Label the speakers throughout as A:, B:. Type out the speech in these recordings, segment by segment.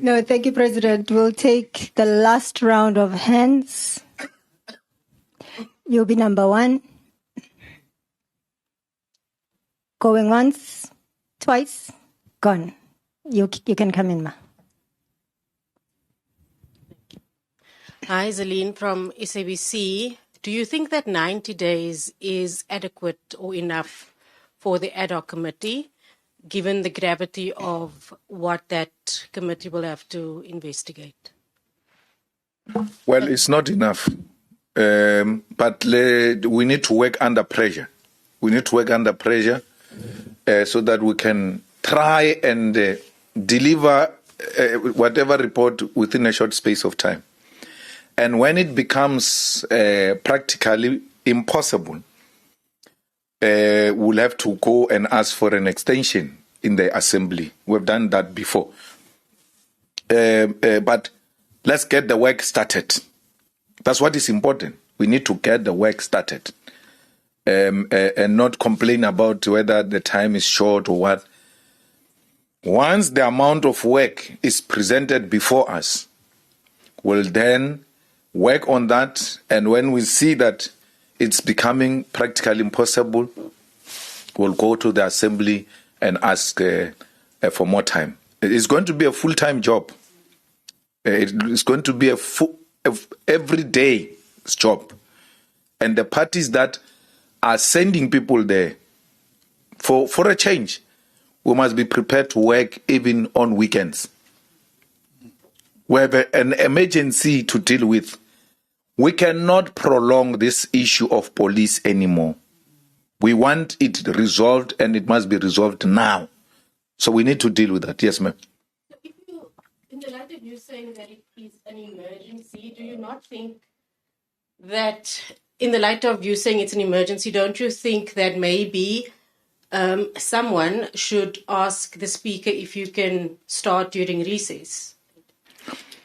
A: No, thank you, President. We'll take the last round of hands. You'll be number one. Going once, twice, gone. You can come in, ma.
B: Hi, Zelene from SABC. Do you think that 90 days is adequate or enough for the ad hoc committee, given the gravity of what that committee will have to investigate?
C: Well, it's not enough, but we need to work under pressure. We need to work under pressure so that we can try and deliver whatever report within a short space of time. And when it becomes practically impossible, we'll have to go and ask for an extension in the assembly. We've done that before. But let's get the work started. That's what is important. We need to get the work started and not complain about whether the time is short or what. Once the amount of work is presented before us, we'll then work on that, and when we see that it's becoming practically impossible, we'll go to the assembly and ask for more time. It's going to be a full-time job. It's going to be a everyday job. And the parties that are sending people there, for a change, we must be prepared to work even on weekends. We have an emergency to deal with. We cannot prolong this issue of police anymore. We want it resolved, and it must be resolved now. So we need to deal with that. Yes, ma'am.
B: In the light of you saying that it is an emergency, do you not think that, in the light of you saying it's an emergency, don't you think that maybe someone should ask the Speaker if you can start during recess?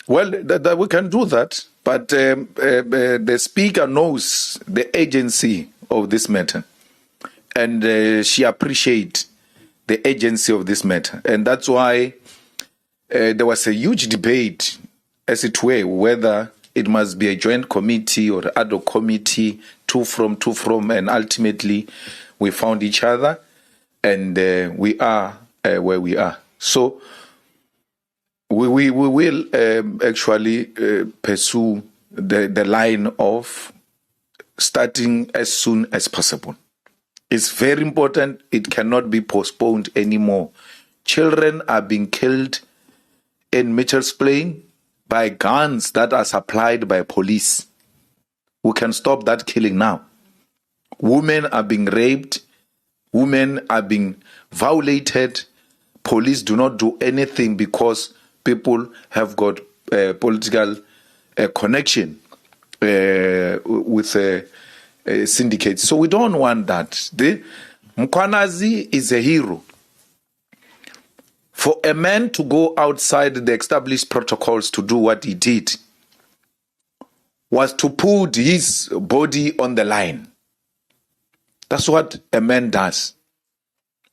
C: Well, we can do that, but the Speaker knows the agency of this matter, and she appreciates the agency of this matter. And that's why there was a huge debate, as it were, whether it must be a joint committee or ad hoc committee, two from, and ultimately we found each other, and we are where we are. So we will actually pursue the line of starting as soon as possible. It's very important. It cannot be postponed anymore. Children are being killed in Mitchell's Plain by guns that are supplied by police. We can stop that killing now. Women are being raped. Women are being violated. Police do not do anything because people have got political connection with syndicates. So we don't want that. Mkhwanazi is a hero. For a man to go outside the established protocols to do what he did was to put his body on the line. That's what a man does.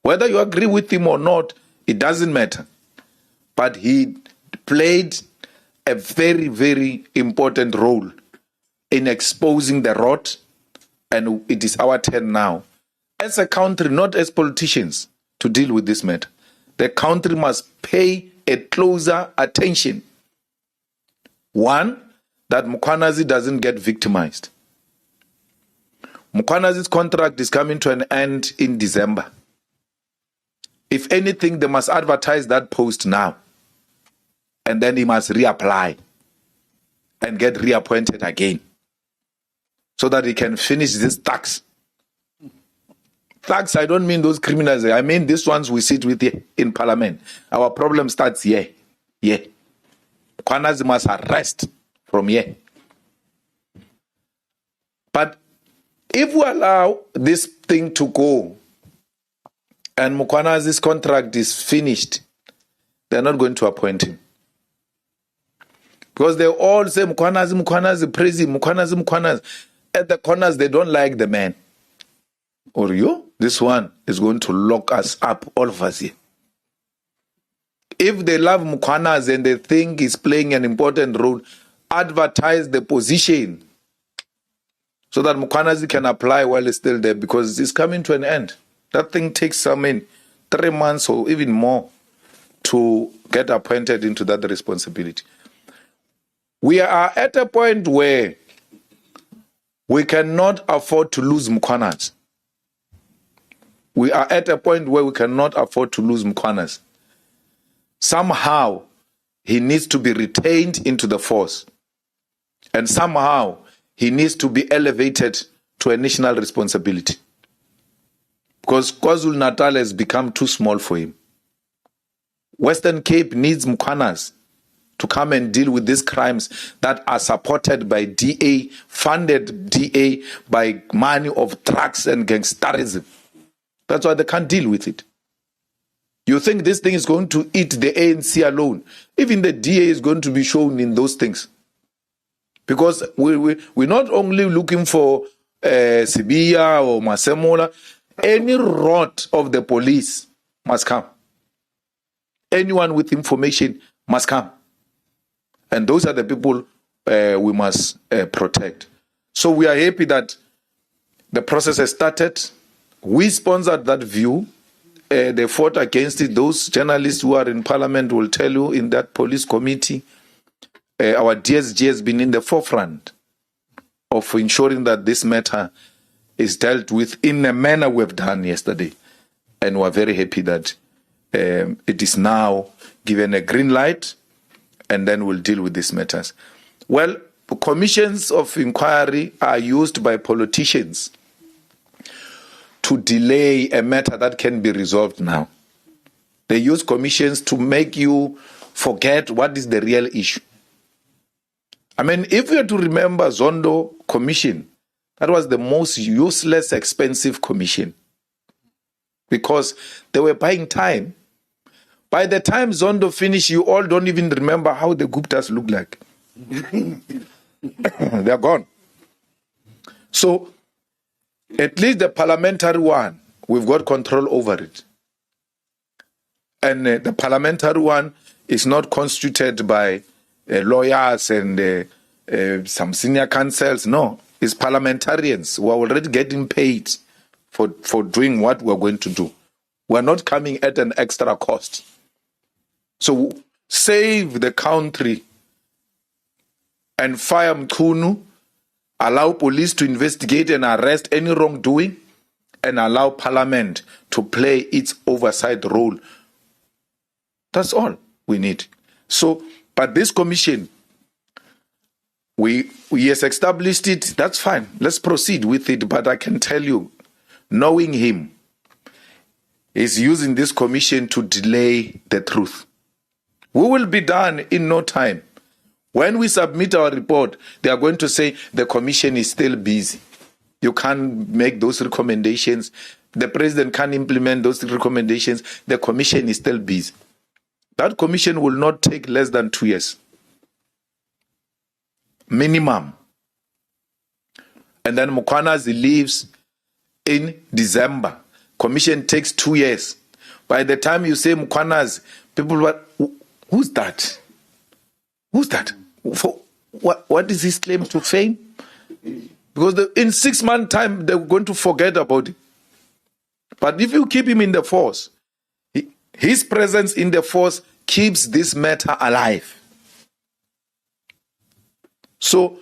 C: Whether you agree with him or not, it doesn't matter. But he played a very, very important role in exposing the rot, and it is our turn now, as a country, not as politicians, to deal with this matter. The country must pay a closer attention. One, that Mkhwanazi doesn't get victimized. Mkhwanazi's contract is coming to an end in December. If anything, they must advertise that post now. And then he must reapply and get reappointed again so that he can finish this tax. Thugs, I don't mean those criminals. I mean these ones we sit with here in parliament. Our problem starts here. Yeah. Mkhwanazi must arrest from here. But if we allow this thing to go and Mkhwanazi's contract is finished, they're not going to appoint him. Because they all say Mkhwanazi, Mkhwanazi, praise him, Mkhwanazi, Mkhwanazi. At the corners, they don't like the man. Or you? This one is going to lock us up, all of us here. If they love Mkhwanazi and they think he's playing an important role, advertise the position so that Mkhwanazi can apply while he's still there, because it's coming to an end. That thing takes, 3 months or even more to get appointed into that responsibility. We are at a point where we cannot afford to lose Mkhwanazi. We are at a point where we cannot afford to lose Mkhwanazi. Somehow, he needs to be retained into the force. And somehow, he needs to be elevated to a national responsibility. Because KwaZulu-Natal has become too small for him. Western Cape needs Mkhwanazi to come and deal with these crimes that are supported by DA, funded DA by money of drugs and gangsterism. That's why they can't deal with it. You think this thing is going to eat the ANC alone? Even the DA is going to be shown in those things. Because we're not only looking for Sibiya or Masemola. Any rot of the police must come. Anyone with information must come. And those are the people we must protect. So we are happy that the process has started. We sponsored that view. They fought against it. Those journalists who are in parliament will tell you in that police committee, our DSG has been in the forefront of ensuring that this matter is dealt with in the manner we've done yesterday. And we're very happy that it is now given a green light, and then we'll deal with these matters. Well, commissions of inquiry are used by politicians to delay a matter that can be resolved now. They use commissions to make you forget what is the real issue. I mean, if you are to remember Zondo Commission, that was the most useless, expensive commission because they were buying time. By the time Zondo finished, you all don't even remember how the Guptas look like. They're gone. So, at least the parliamentary one, we've got control over it. And the parliamentary one is not constituted by lawyers and some senior counsels. No, it's parliamentarians who are already getting paid for doing what we're going to do. We're not coming at an extra cost. So save the country and fire Mkhunu, allow police to investigate and arrest any wrongdoing, and allow Parliament to play its oversight role. That's all we need. So, but this commission, we has established it, that's fine. Let's proceed with it. But I can tell you, knowing him, is using this commission to delay the truth. We will be done in no time. When we submit our report, they are going to say the commission is still busy. You can't make those recommendations. The president can't implement those recommendations. The commission is still busy. That commission will not take less than 2 years. Minimum. And then Mkhwanazi leaves in December. Commission takes 2 years. By the time you say Mkhwanazi, people were, who's that? Who's that? What is his claim to fame? Because in 6 months' time, they're going to forget about it. But if you keep him in the force, his presence in the force keeps this matter alive. So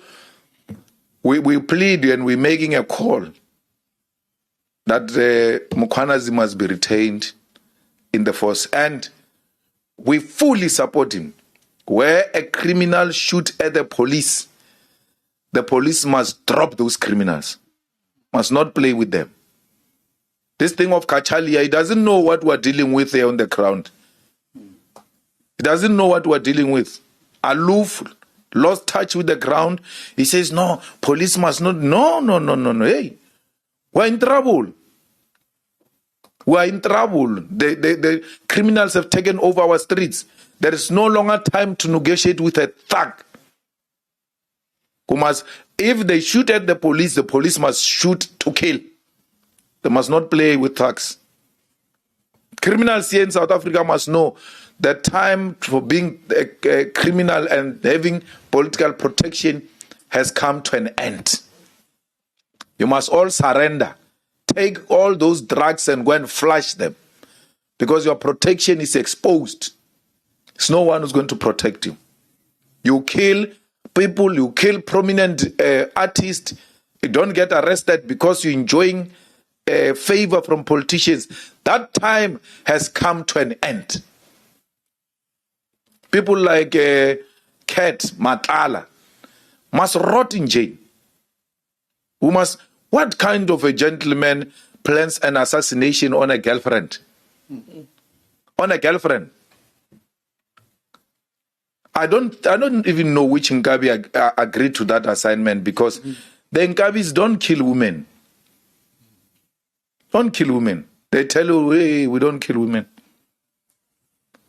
C: we plead and we're making a call that Mkhwanazi must be retained in the force. And we fully support him. Where a criminal shoots at the police must drop those criminals, must not play with them. This thing of Kachalia, he doesn't know what we're dealing with there on the ground. He doesn't know what we're dealing with. Aloof, lost touch with the ground. He says, no, police must not. No. Hey, we're in trouble. We're in trouble. The criminals have taken over our streets. There is no longer time to negotiate with a thug. If they shoot at the police must shoot to kill. They must not play with thugs. Criminals here in South Africa must know the time for being a criminal and having political protection has come to an end. You must all surrender. Take all those drugs and go and flush them, because your protection is exposed. There's no one who's going to protect you. You kill people, you kill prominent artists, you don't get arrested because you're enjoying favor from politicians. That time has come to an end. People like Kat Matala must rot in jail. What kind of a gentleman plans an assassination on a girlfriend? On a girlfriend. I don't even know which Nkabi agreed to that assignment, because the Nkabis don't kill women. Don't kill women. They tell you, hey, we don't kill women.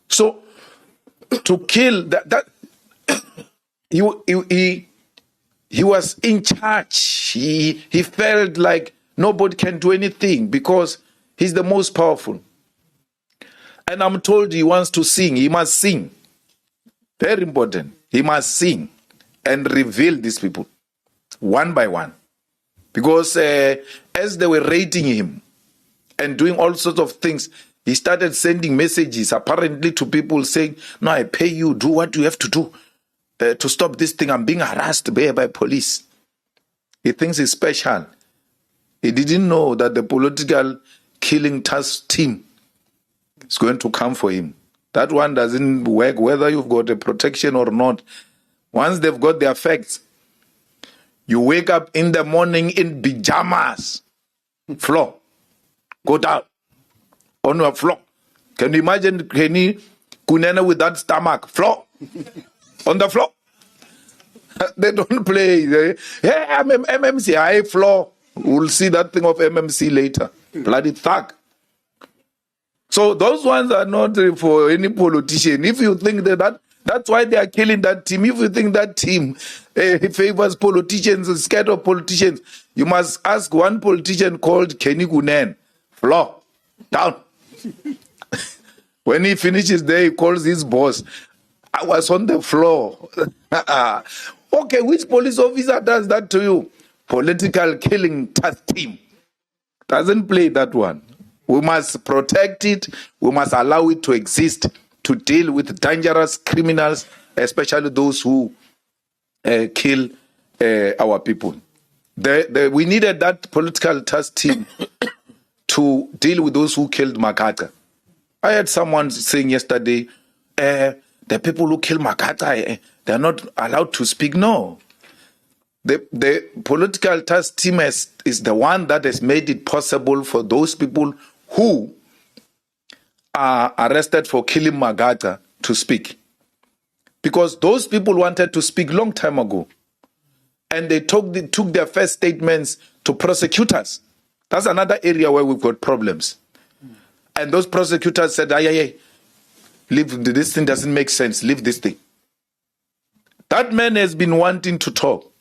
C: So to kill that he was in charge. He felt like nobody can do anything because he's the most powerful. And I'm told he wants to sing. He must sing. Very important. He must sing and reveal these people one by one. Because as they were rating him and doing all sorts of things, he started sending messages apparently to people saying, no, I pay you, do what you have to do to stop this thing. I'm being harassed by police. He thinks he's special. He didn't know that the political killing task team is going to come for him. That one doesn't work whether you've got a protection or not. Once they've got their facts, you wake up in the morning in pajamas, floor, go down on your floor. Can you imagine Kenny Kunene with that stomach, floor, on the floor? They don't play. Hey, I'm MMC, high floor. We'll see that thing of MMC later. Bloody thug. So those ones are not for any politician. If you think that's why they are killing that team. If you think that team favors politicians, is scared of politicians, you must ask one politician called Kenny Gunen. Floor, down. When he finishes there, he calls his boss. I was on the floor. Okay, which police officer does that to you? Political killing task team. Doesn't play that one. We must protect it. We must allow it to exist to deal with dangerous criminals, especially those who kill our people. We needed that political task team to deal with those who killed Makata. I heard someone saying yesterday, the people who kill Makata, they're not allowed to speak. No. The political task team is the one that has made it possible for those people who are arrested for killing Magata to speak. Because those people wanted to speak long time ago. And they took their first statements to prosecutors. That's another area where we've got problems. And those prosecutors said, leave, this thing doesn't make sense, leave this thing. That man has been wanting to talk.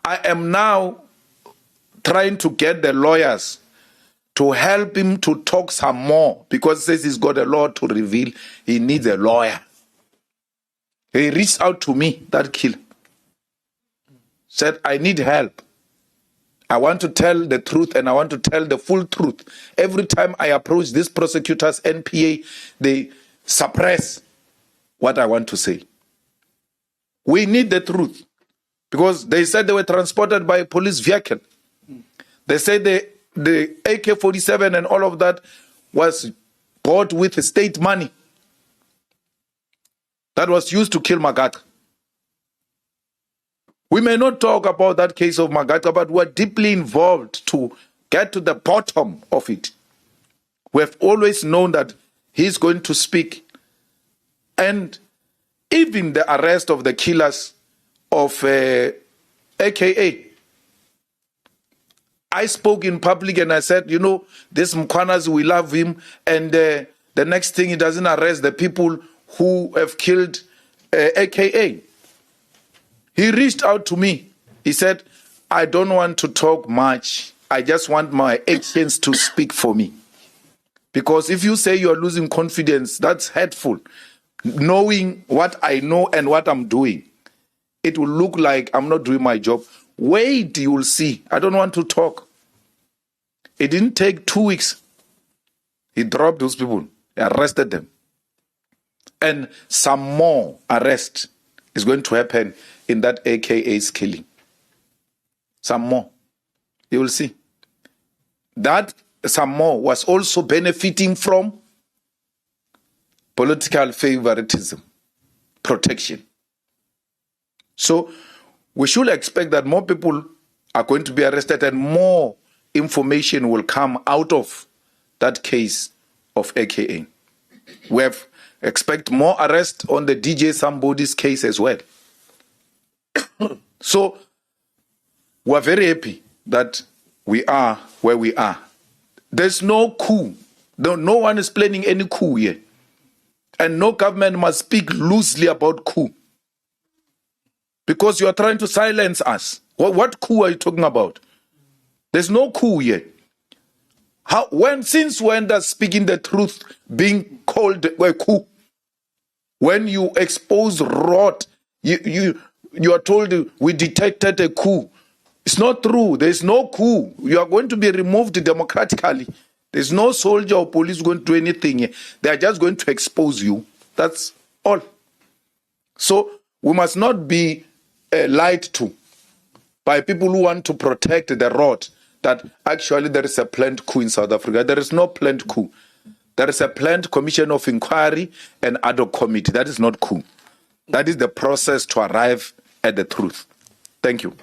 C: I am now trying to get the lawyers to help him to talk some more, because he says he's got a lot to reveal. He needs a lawyer. He reached out to me, that killer. Said, I need help. I want to tell the truth, and I want to tell the full truth. Every time I approach these prosecutors, NPA, they suppress what I want to say. We need the truth. Because they said they were transported by a police vehicle. They said the AK-47 and all of that was bought with state money that was used to kill Magata. We may not talk about that case of Magata, but we're deeply involved to get to the bottom of it. We have always known that he's going to speak. And even the arrest of the killers of AKA. I spoke in public and I said, this Mkhwanazi, we love him. And the next thing, he doesn't arrest the people who have killed AKA. He reached out to me. He said, I don't want to talk much. I just want my actions to speak for me. Because if you say you are losing confidence, that's hurtful. Knowing what I know and what I'm doing, it will look like I'm not doing my job. Wait, you will see. I don't want to talk. It didn't take 2 weeks. He dropped those people, he arrested them. And some more arrest is going to happen in that AKA's killing. Some more. You will see. That some more was also benefiting from political favoritism, protection. So we should expect that more people are going to be arrested and more information will come out of that case of AKA. We expect more arrest on the DJ Somebody's case as well. So we're very happy that we are where we are. There's no coup. No one is planning any coup here. And no government must speak loosely about coup. Because you are trying to silence us. What coup are you talking about? There's no coup here. Since when does speaking the truth being called a coup? When you expose rot, you are told we detected a coup. It's not true. There's no coup. You are going to be removed democratically. There's no soldier or police going to do anything. They are just going to expose you. That's all. So we must not be lied to by people who want to protect the rot that actually there is a planned coup in South Africa. There is no planned coup. There is a planned commission of inquiry and ad hoc committee. That is not coup. That is the process to arrive at the truth. Thank you.